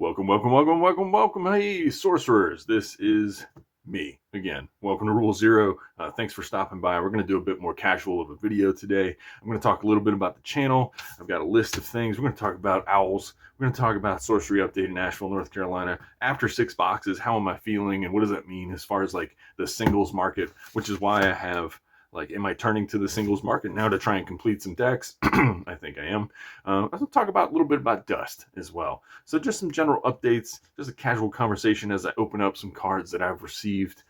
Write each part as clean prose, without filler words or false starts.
Welcome. Hey, sorcerers. This is me again. Welcome to Rule Zero. Thanks for stopping by. We're going to do a bit more casual of a video today. I'm going to talk a little bit about the channel. I've got a list of things. We're going to talk about owls. We're going to talk about Sorcery Update in Nashville, North Carolina. After 6 boxes, how am I feeling and what does that mean as far as like the singles market, which is why I have am I turning to the singles market now to try and complete some decks? I think I am. I'll talk about a little bit about Dust as well. So just some general updates, just a casual conversation as I open up some cards that I've received.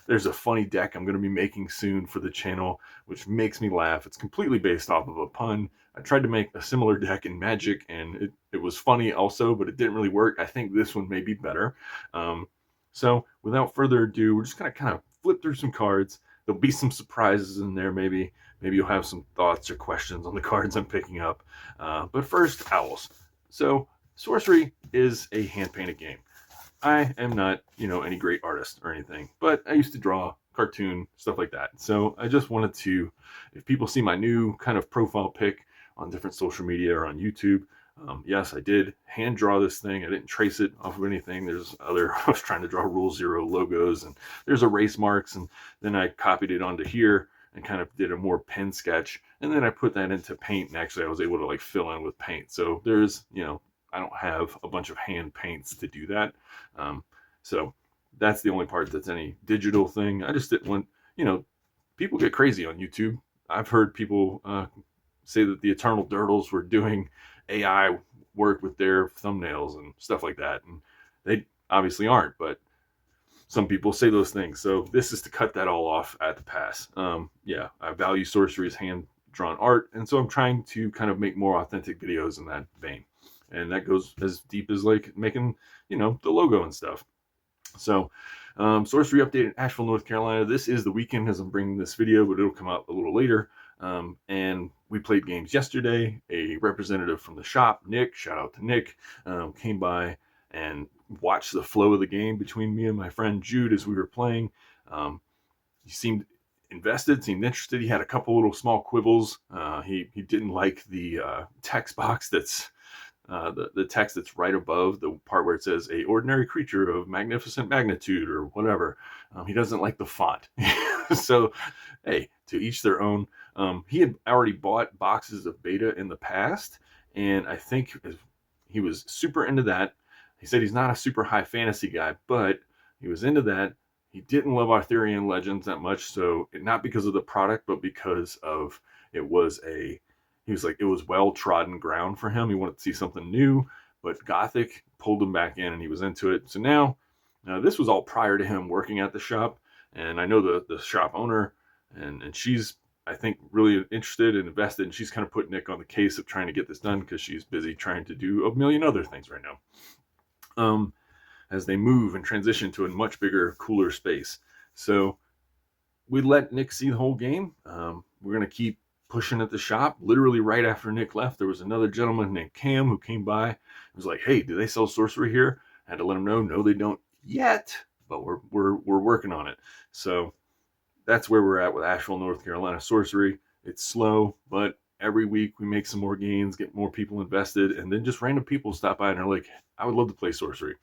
There's a funny deck I'm going to be making soon for the channel, which makes me laugh. It's completely based off of a pun. I tried to make a similar deck in Magic, and it was funny also, but it didn't really work. I think this one may be better. So without further ado, we're just going to kind of flip through some cards. There'll be some surprises in there, maybe you'll have some thoughts or questions on the cards I'm picking up. But first, owls. So Sorcery is a hand-painted game. I am not, any great artist or anything, but I used to draw, cartoon, stuff like that. So I just wanted to, if people see my new kind of profile pic on different social media or on YouTube, yes, I did hand draw this thing. I didn't trace it off of anything. I was trying to draw Rule Zero logos, and there's erase marks, and then I copied it onto here and kind of did a more pen sketch, and then I put that into paint, and actually I was able to fill in with paint. So there's, I don't have a bunch of hand paints to do that. So that's the only part that's any digital thing. I just didn't want, people get crazy on YouTube. I've heard people say that the Eternal Durdles were doing AI work with their thumbnails and stuff like that, and they obviously aren't, but some people say those things. So this is to cut that all off at the pass. Yeah, I value sorcery as hand-drawn art, and so I'm trying to kind of make more authentic videos in that vein, and that goes as deep as making the logo and stuff. So Sorcery Update in Asheville, North Carolina. This is the weekend as I'm bringing this video, but it'll come out a little later. And we played games yesterday. A representative from the shop, Nick, shout out to Nick, came by and watched the flow of the game between me and my friend Jude as we were playing. He seemed invested, seemed interested. He had a couple little small quibbles. He didn't like the text box that's the text that's right above the part where it says a ordinary creature of magnificent magnitude or whatever. He doesn't like the font. So, hey, to each their own. He had already bought boxes of beta in the past, and I think he was super into that. He said he's not a super high fantasy guy, but he was into that. He didn't love Arthurian Legends that much, so not because of the product, but because of he was like, it was well-trodden ground for him. He wanted to see something new, but Gothic pulled him back in, and he was into it. So now this was all prior to him working at the shop, and I know the shop owner, and she's, I think, really interested and invested, and she's kind of put Nick on the case of trying to get this done because she's busy trying to do a million other things right now. As they move and transition to a much bigger, cooler space. So we let Nick see the whole game. We're going to keep pushing at the shop. Literally right after Nick left, there was another gentleman named Cam who came by. He was like, "Hey, do they sell sorcery here?" I had to let him know, no, they don't yet, but we're working on it. So that's where we're at with Asheville, North Carolina sorcery. It's slow, but every week we make some more gains, get more people invested, and then just random people stop by and are like, "I would love to play sorcery."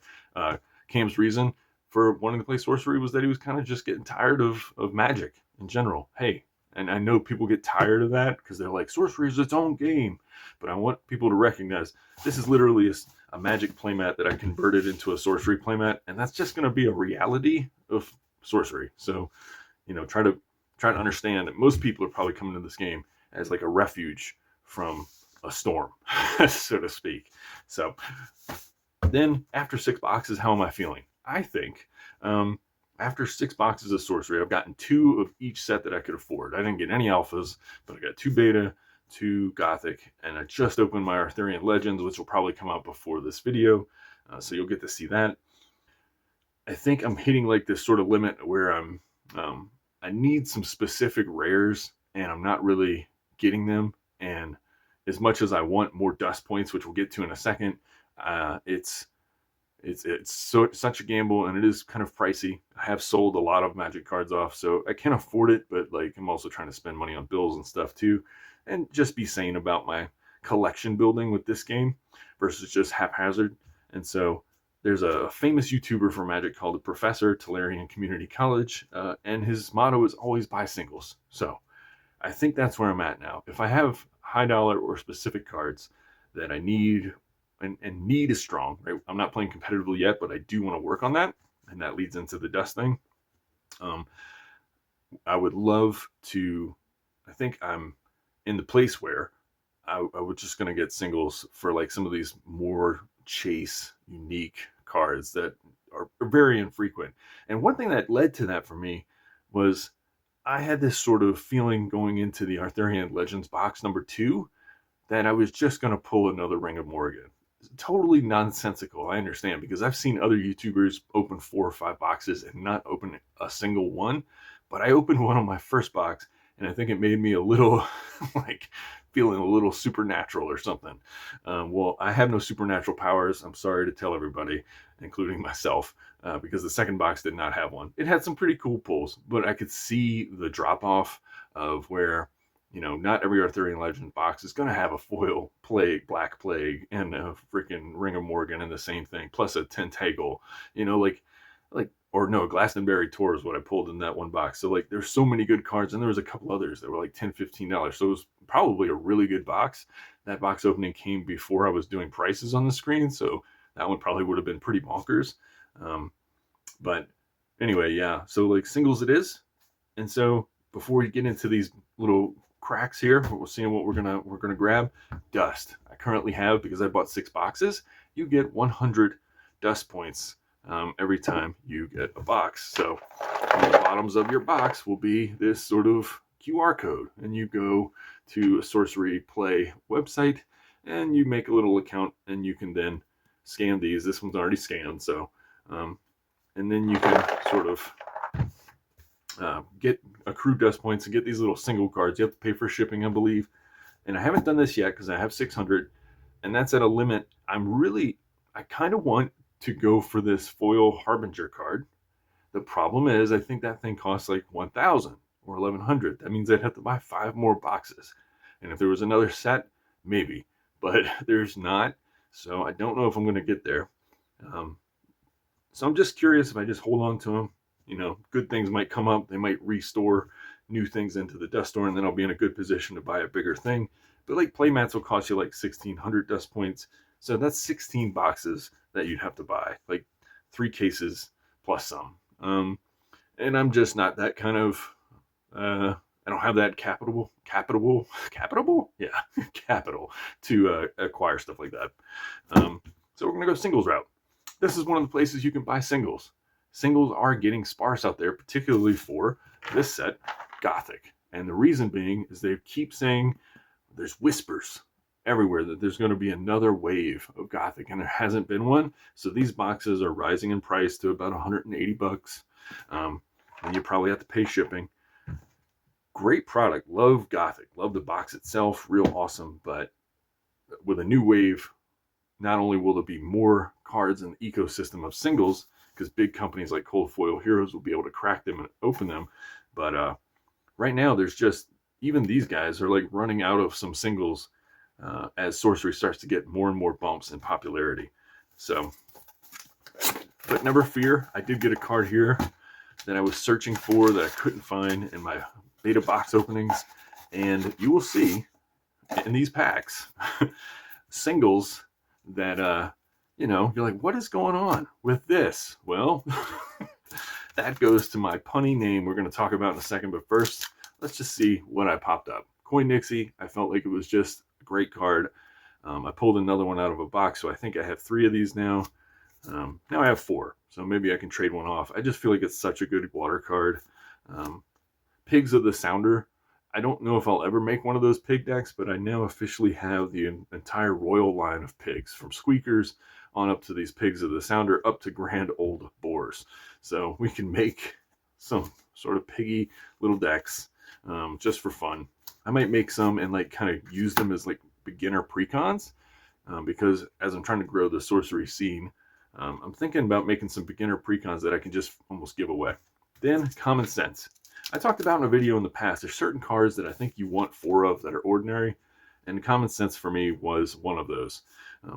Cam's reason for wanting to play sorcery was that he was kind of just getting tired of Magic in general. Hey, and I know people get tired of that because they're like, sorcery is its own game. But I want people to recognize this is literally a Magic playmat that I converted into a sorcery playmat, and that's just going to be a reality of sorcery. So, try to understand that most people are probably coming to this game as like a refuge from a storm, so to speak. So then after 6 boxes, how am I feeling? I think after 6 boxes of sorcery, I've gotten 2 of each set that I could afford. I didn't get any alphas, but I got 2 beta, 2 Gothic, and I just opened my Arthurian Legends, which will probably come out before this video, so you'll get to see that. I think I'm hitting like this sort of limit where I need some specific rares, and I'm not really getting them. And as much as I want more dust points, which we'll get to in a second, it's such a gamble, and it is kind of pricey. I have sold a lot of Magic cards off, so I can afford it, but I'm also trying to spend money on bills and stuff too, and just be sane about my collection building with this game versus just haphazard. And so there's a famous YouTuber for Magic called the Professor, Tolarian Community College, and his motto is always buy singles. So I think that's where I'm at now. If I have high dollar or specific cards that I need, and need is strong, right? I'm not playing competitively yet, but I do want to work on that. And that leads into the dust thing. I would love to, I think I'm in the place where I was just going to get singles for like some of these more chase unique cards that are very infrequent. And one thing that led to that for me was I had this sort of feeling going into the Arthurian Legends box number 2 that I was just going to pull another Ring of Morrigan. It's totally nonsensical, I understand, because I've seen other YouTubers open 4 or 5 boxes and not open a single one. But I opened one on my first box, and I think it made me a little like feeling a little supernatural or something. Well, I have no supernatural powers. I'm sorry to tell everybody, including myself, because the second box did not have one. It had some pretty cool pulls, but I could see the drop off of where, you know, not every Arthurian Legend box is going to have a foil plague, black plague, and a freaking Ring of Morgan and the same thing, plus a tentacle, you know, like, or no, Glastonbury Tour is what I pulled in that one box. So like, there's so many good cards, and there was a couple others that were like $10, $15. So it was probably a really good box. That box opening came before I was doing prices on the screen, so that one probably would have been pretty bonkers. But anyway, yeah. So like singles it is, and so before we get into these little cracks here, we're seeing what we're gonna grab. Dust. I currently have, because I bought 6 boxes, you get 100 dust points every time you get a box. So on the bottoms of your box will be this sort of QR code, and you go to a Sorcery Play website and you make a little account, and you can then scan these. This one's already scanned, so and then you can sort of get accrue dust points and get these little single cards. You have to pay for shipping, I believe, and I haven't done this yet because I have 600, and that's at a limit. I kind of want to go for this foil Harbinger card. The problem is, I think that thing costs like 1,000 or 1,100. That means I'd have to buy 5 more boxes. And if there was another set, maybe, but there's not. So I don't know if I'm going to get there. So I'm just curious if I just hold on to them. You know, good things might come up. They might restore new things into the dust store, and then I'll be in a good position to buy a bigger thing. But like playmats will cost you like 1,600 dust points. So that's 16 boxes that you'd have to buy, like 3 cases plus some. And I'm just not that kind of, I don't have that capital, yeah, capital to acquire stuff like that. So we're gonna go singles route. This is one of the places you can buy singles. Singles are getting sparse out there, particularly for this set, Gothic. And the reason being is they keep saying there's whispers everywhere that there's going to be another wave of Gothic, and there hasn't been one. So these boxes are rising in price to about $180, and you probably have to pay shipping. Great product. Love Gothic. Love the box itself. Real awesome. But with a new wave, not only will there be more cards in the ecosystem of singles, because big companies like Cold Foil Heroes will be able to crack them and open them, but right now there's just, even these guys are like running out of some singles as Sorcery starts to get more and more bumps in popularity. So, but never fear, I did get a card here that I was searching for that I couldn't find in my beta box openings, and you will see in these packs singles that you know, you're like, what is going on with this? Well, that goes to my punny name we're going to talk about in a second, but first let's just see what I popped up. Coin Nixie, I felt like it was just a great card. I pulled another one out of a box, so I think I have 3 of these now. Now I have 4, so maybe I can trade one off. I just feel like it's such a good water card. Pigs of the Sounder. I don't know if I'll ever make one of those pig decks, but I now officially have the entire royal line of pigs, from squeakers on up to these Pigs of the Sounder, up to grand old boars. So we can make some sort of piggy little decks just for fun. I might make some and like kind of use them as like beginner precons, because as I'm trying to grow the sorcery scene, I'm thinking about making some beginner precons that I can just almost give away. Then Common Sense. I talked about in a video in the past, there's certain cards that I think you want 4 of that are ordinary, and Common Sense for me was one of those.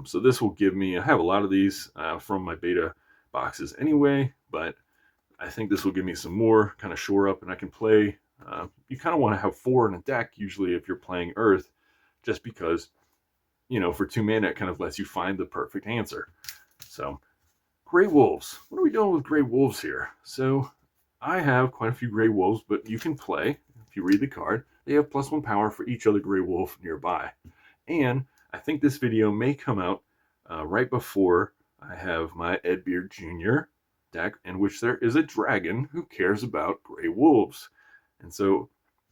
So this will give me, I have a lot of these from my beta boxes anyway, but I think this will give me some more kind of shore up, and I can play. You kind of want to have 4 in a deck usually if you're playing Earth, just because, for 2 mana it kind of lets you find the perfect answer. So Gray Wolves. What are we doing with Gray Wolves here? So I have quite a few Gray Wolves, but you can play, if you read the card, they have +1 power for each other Gray Wolf nearby. And I think this video may come out right before I have my Ed Beard Jr. deck, in which there is a dragon who cares about Gray Wolves. And so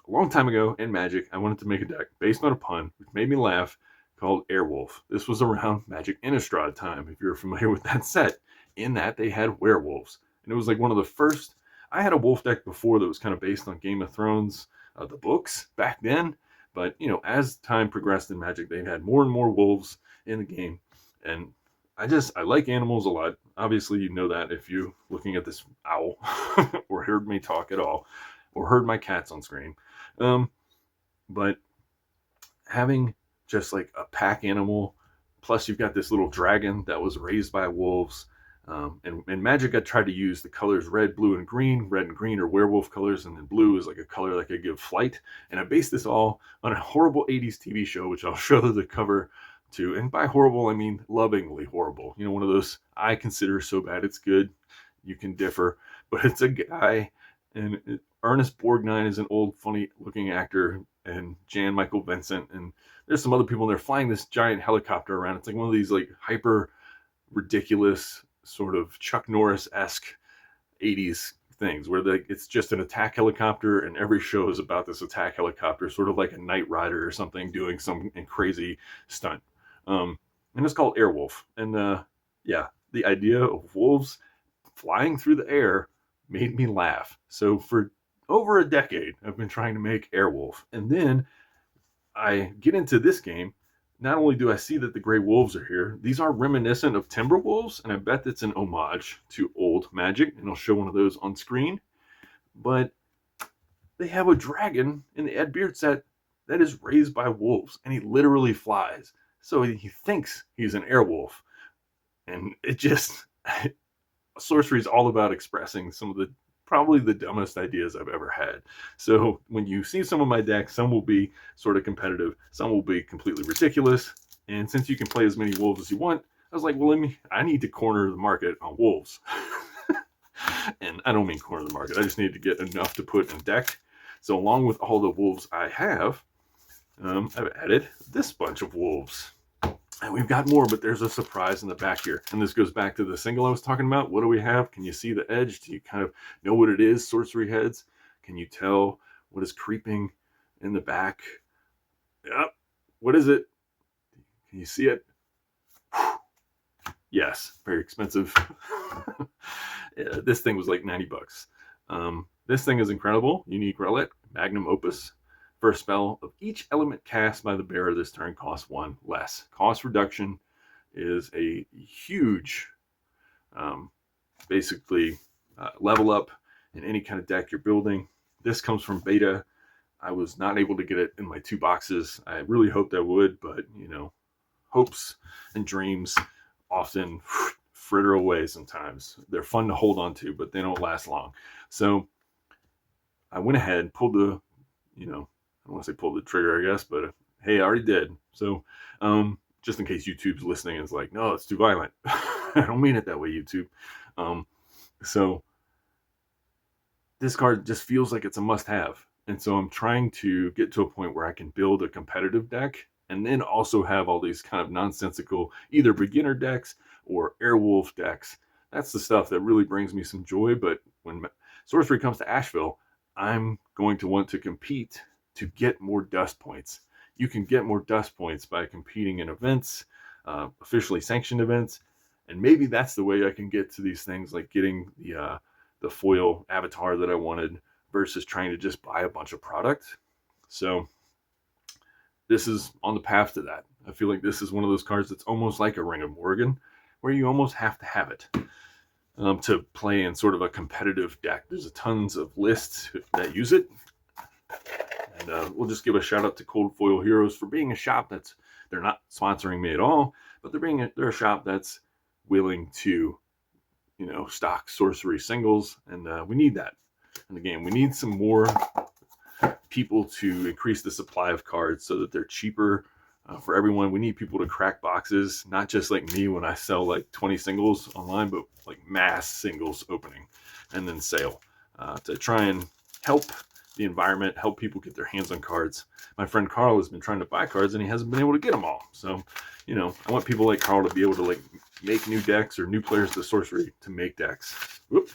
a long time ago in Magic, I wanted to make a deck based on a pun, which made me laugh, called Airwolf. This was around Magic Innistrad time, if you're familiar with that set. In that, they had werewolves. And it was like one of the first. I had a wolf deck before that was kind of based on Game of Thrones, the books back then. But, as time progressed in Magic, they had more and more wolves in the game. And I like animals a lot. Obviously, you know that if you're looking at this owl or heard me talk at all, or heard my cats on screen. But having just like a pack animal, plus you've got this little dragon that was raised by wolves. And Magic, I tried to use the colors red, blue, and green. Red and green are werewolf colors, and then blue is like a color that could give flight. And I based this all on a horrible 80s TV show, which I'll show the cover to. And by horrible, I mean lovingly horrible. One of those I consider so bad it's good. You can differ, but it's a guy, and Ernest Borgnine is an old, funny-looking actor, and Jan Michael Vincent, and there's some other people, and they're flying this giant helicopter around. It's like one of these like hyper ridiculous sort of Chuck Norris-esque 80s things where it's just an attack helicopter, and every show is about this attack helicopter, sort of like a Knight Rider or something doing some crazy stunt. And it's called Airwolf. And the idea of wolves flying through the air made me laugh. So for over a decade, I've been trying to make Airwolf. And then I get into this game. Not only do I see that the Gray Wolves are here, these are reminiscent of Timberwolves, and I bet that's an homage to old Magic, and I'll show one of those on screen. But they have a dragon in the Ed Beard set that is raised by wolves, and he literally flies. So he thinks he's an Airwolf. And it just... Sorcery is all about expressing some of probably the dumbest ideas I've ever had. So when you see some of my decks, some will be sort of competitive, some will be completely ridiculous. And since you can play as many wolves as you want, I was like, well, I need to corner the market on wolves. And I don't mean corner the market. I just need to get enough to put in deck. So along with all the wolves I have, I've added this bunch of wolves. And we've got more, but there's a surprise in the back here. And this goes back to the single I was talking about. What do we have? Can you see the edge? Do you kind of know what it is, Sorcery Heads? Can you tell what is creeping in the back? Yep. What is it? Can you see it? Yes, very expensive. Yeah, this thing was like 90 bucks. This thing is incredible. Unique relic, magnum opus. For a spell of each element cast by the bearer this turn costs 1 less. Cost reduction is a huge, basically, level up in any kind of deck you're building. This comes from beta. I was not able to get it in my 2 boxes. I really hoped I would, but, hopes and dreams often fritter away sometimes. They're fun to hold on to, but they don't last long. So I went ahead and pulled the, I don't want to say pull the trigger, I guess, but hey, I already did. So just in case YouTube's listening and is like, no, it's too violent. I don't mean it that way, YouTube. So this card just feels like it's a must-have. And so I'm trying to get to a point where I can build a competitive deck and then also have all these kind of nonsensical either beginner decks or Airwolf decks. That's the stuff that really brings me some joy. But when Sorcery comes to Asheville, I'm going to want to compete to get more dust points. You can get more dust points by competing in events, officially sanctioned events, and maybe that's the way I can get to these things, like getting the foil avatar that I wanted versus trying to just buy a bunch of product. So this is on the path to that. I feel like this is one of those cards that's almost like a Ring of Morgan, where you almost have to have it to play in sort of a competitive deck. There's tons of lists that use it. And we'll just give a shout out to Cold Foil Heroes for being a shop they're not sponsoring me at all, but they're a shop that's willing to, stock sorcery singles, and we need that in the game. We need some more people to increase the supply of cards so that they're cheaper for everyone. We need people to crack boxes, not just like me when I sell like 20 singles online, but like mass singles opening and then sale to try and help the environment, help people get their hands on cards. My friend Carl has been trying to buy cards and he hasn't been able to get them all. So, I want people like Carl to be able to like make new decks, or new players to Sorcery to make decks. Whoop.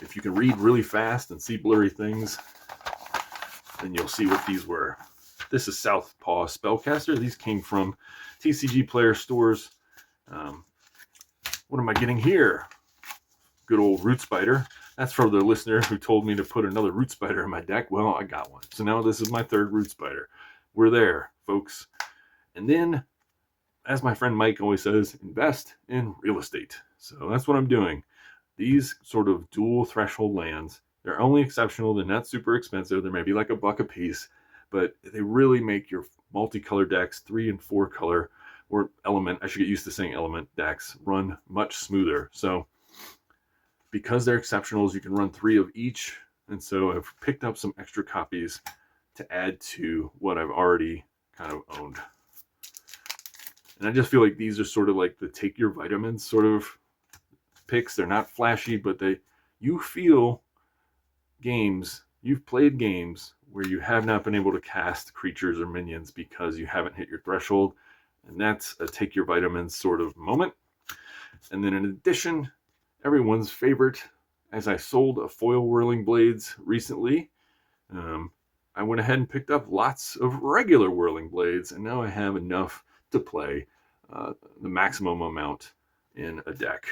If you can read really fast and see blurry things, then you'll see what these were. This is Southpaw Spellcaster. These came from TCG Player Stores. What am I getting here? Good old Root Spider. That's for the listener who told me to put another Root Spider in my deck. Well, I got one. So now this is my third Root Spider. We're there, folks. And then, as my friend Mike always says, invest in real estate. So that's what I'm doing. These sort of dual threshold lands, they're only exceptional. They're not super expensive. They're maybe like $1 a piece, but they really make your multicolor decks, 3 and 4 color, or element, I should get used to saying element decks, run much smoother. So because they're exceptionals, you can run 3 of each. And so I've picked up some extra copies to add to what I've already kind of owned. And I just feel like these are sort of like the take your vitamins sort of picks. They're not flashy, but you feel games, you've played games where you have not been able to cast creatures or minions because you haven't hit your threshold. And that's a take your vitamins sort of moment. And then in addition, everyone's favorite, as I sold a foil Whirling Blades recently, I went ahead and picked up lots of regular Whirling Blades, and now I have enough to play the maximum amount in a deck,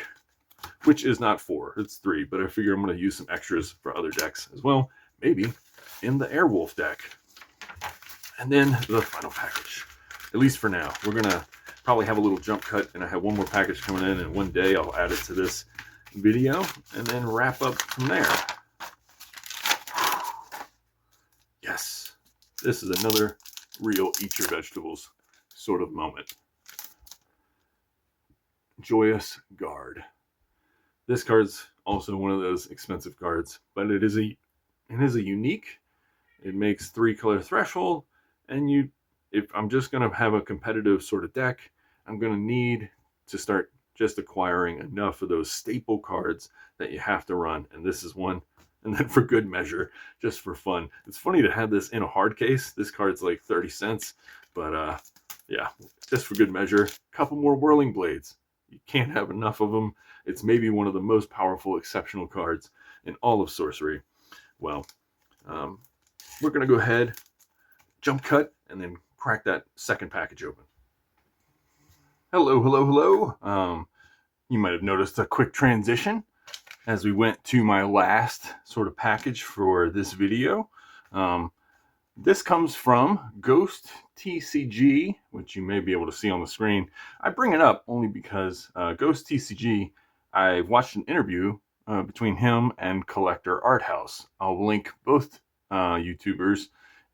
which is not 4, it's 3, but I figure I'm going to use some extras for other decks as well, maybe in the Airwolf deck. And then the final package, at least for now. We're going to probably have a little jump cut, and I have one more package coming in, and one day I'll add it to this video and then wrap up from there. Yes, this is another real eat your vegetables sort of moment. Joyous Guard. This card's also one of those expensive cards, but it is a unique. It makes 3 color threshold, and if I'm just going to have a competitive sort of deck, I'm going to need to start just acquiring enough of those staple cards that you have to run, and this is one. And then for good measure, just for fun. It's funny to have this in a hard case. This card's like 30 cents, but yeah, just for good measure. A couple more Whirling Blades. You can't have enough of them. It's maybe one of the most powerful exceptional cards in all of Sorcery. Well, we're going to go ahead, jump cut, and then crack that second package open. Hello, hello, hello. You might have noticed a quick transition as we went to my last sort of package for this video. This comes from Ghost TCG, which you may be able to see on the screen. I bring it up only because Ghost TCG, I watched an interview between him and Collector Art House. I'll link both YouTubers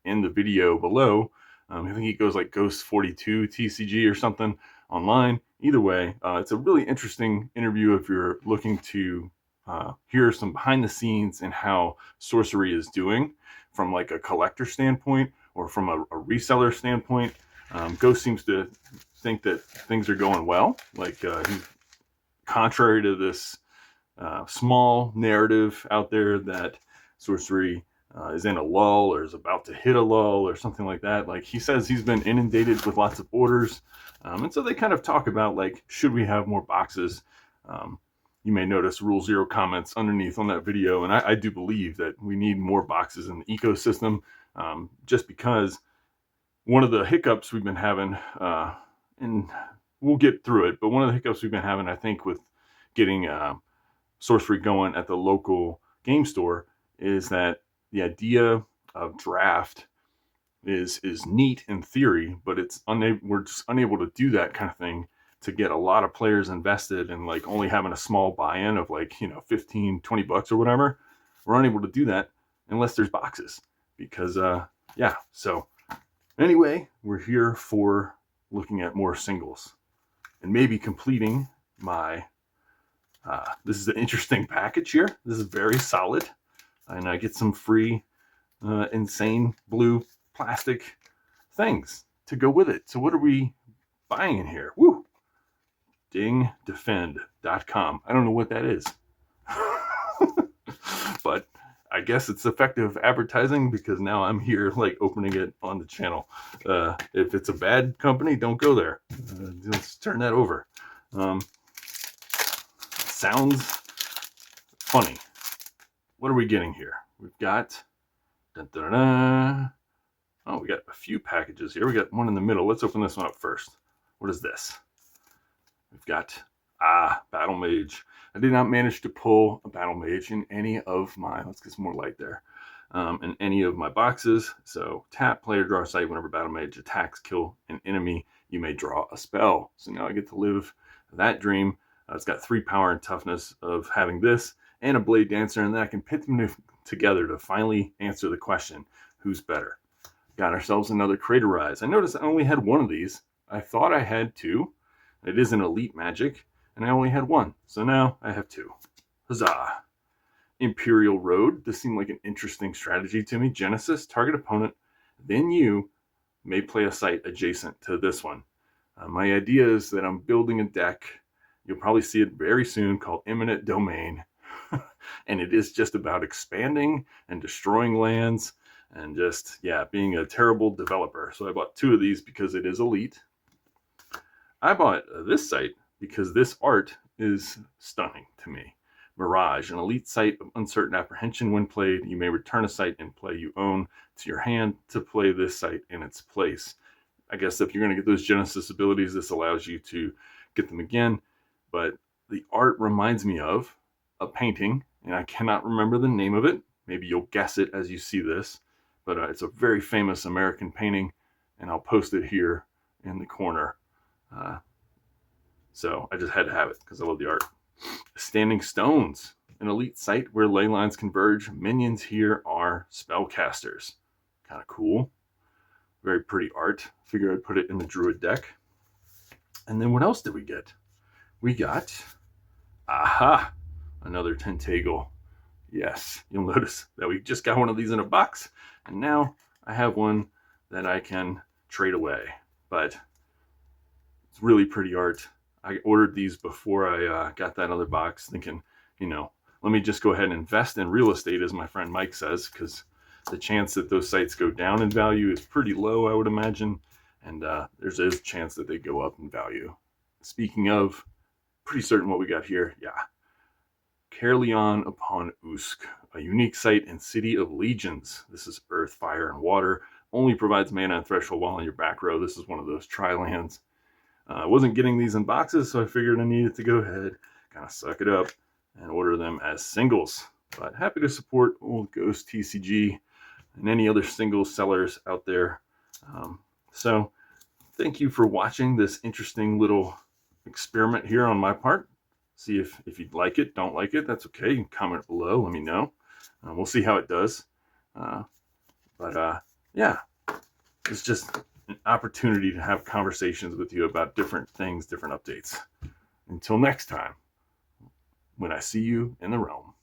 in the video below. I think he goes like Ghost 42 TCG or something online. Either way, it's a really interesting interview if you're looking to hear some behind the scenes and how Sorcery is doing from like a collector standpoint or from a reseller standpoint. Ghost seems to think that things are going well. Like he's contrary to this small narrative out there that Sorcery is in a lull or is about to hit a lull or something like that. Like he says he's been inundated with lots of orders. And so they kind of talk about like, should we have more boxes? You may notice Rule 0 comments underneath on that video, and I do believe that we need more boxes in the ecosystem, just because one of the hiccups we've been having, and we'll get through it, but one of the hiccups we've been having, I think, with getting Sorcery going at the local game store is that the idea of draft is neat in theory, but we're just unable to do that kind of thing to get a lot of players invested and like only having a small buy-in of like, $15-20 or whatever. We're unable to do that unless there's boxes, because yeah, so anyway, we're here for looking at more singles and maybe completing my, this is an interesting package here. This is very solid, and I get some free insane blue plastic things to go with it. So what are we buying in here? Woo! Dingdefend.com. I don't know what that is. But I guess it's effective advertising because now I'm here like opening it on the channel. If it's a bad company, don't go there. Let's turn that over. Sounds funny. What are we getting here? We've got, dun, dun, dun, dun. Oh, we got a few packages here. We got one in the middle. Let's open this one up first. What is this? We've got, Battle Mage. I did not manage to pull a Battle Mage in any of my, let's get some more light there, in any of my boxes. So tap, player, draw a site. Whenever Battle Mage attacks, kill an enemy, you may draw a spell. So now I get to live that dream. It's got 3 power and toughness of having this and a Blade Dancer, and then I can pit them together to finally answer the question, who's better? Got ourselves another Craterize. I noticed I only had one of these. I thought I had 2. It is an Elite Magic, and I only had 1. So now I have 2. Huzzah. Imperial Road. This seemed like an interesting strategy to me. Genesis, target opponent, then you may play a site adjacent to this one. My idea is that I'm building a deck. You'll probably see it very soon, called Imminent Domain. And it is just about expanding and destroying lands and just, yeah, being a terrible developer. So I bought 2 of these because it is elite. I bought this site because this art is stunning to me. Mirage, an elite site of uncertain apprehension. When played, you may return a site and play you own to your hand to play this site in its place. I guess if you're going to get those Genesis abilities, this allows you to get them again. But the art reminds me of a painting, and I cannot remember the name of it. Maybe you'll guess it as you see this. But it's a very famous American painting, and I'll post it here in the corner. So I just had to have it because I love the art. Standing Stones, an elite site where ley lines converge. Minions here are spellcasters. Kind of cool. Very pretty art. Figure I'd put it in the Druid deck. And then what else did we get? We got, another Tentacle. Yes, you'll notice that we just got one of these in a box, and now I have one that I can trade away. But it's really pretty art. I ordered these before I got that other box, thinking, let me just go ahead and invest in real estate, as my friend Mike says, because the chance that those sites go down in value is pretty low, I would imagine. And there's a chance that they go up in value. Speaking of, pretty certain what we got here. Yeah. Caerleon upon Usk, a unique site in City of Legions. This is earth, fire, and water. Only provides mana and threshold while in your back row. This is one of those tri-lands. I wasn't getting these in boxes, so I figured I needed to go ahead, kind of suck it up, and order them as singles. But happy to support old Ghost TCG and any other single sellers out there. So thank you for watching this interesting little experiment here on my part. See if you'd like it, don't like it, that's okay. You can comment below, let me know. We'll see how it does. Yeah, it's just an opportunity to have conversations with you about different things, different updates. Until next time, when I see you in the realm.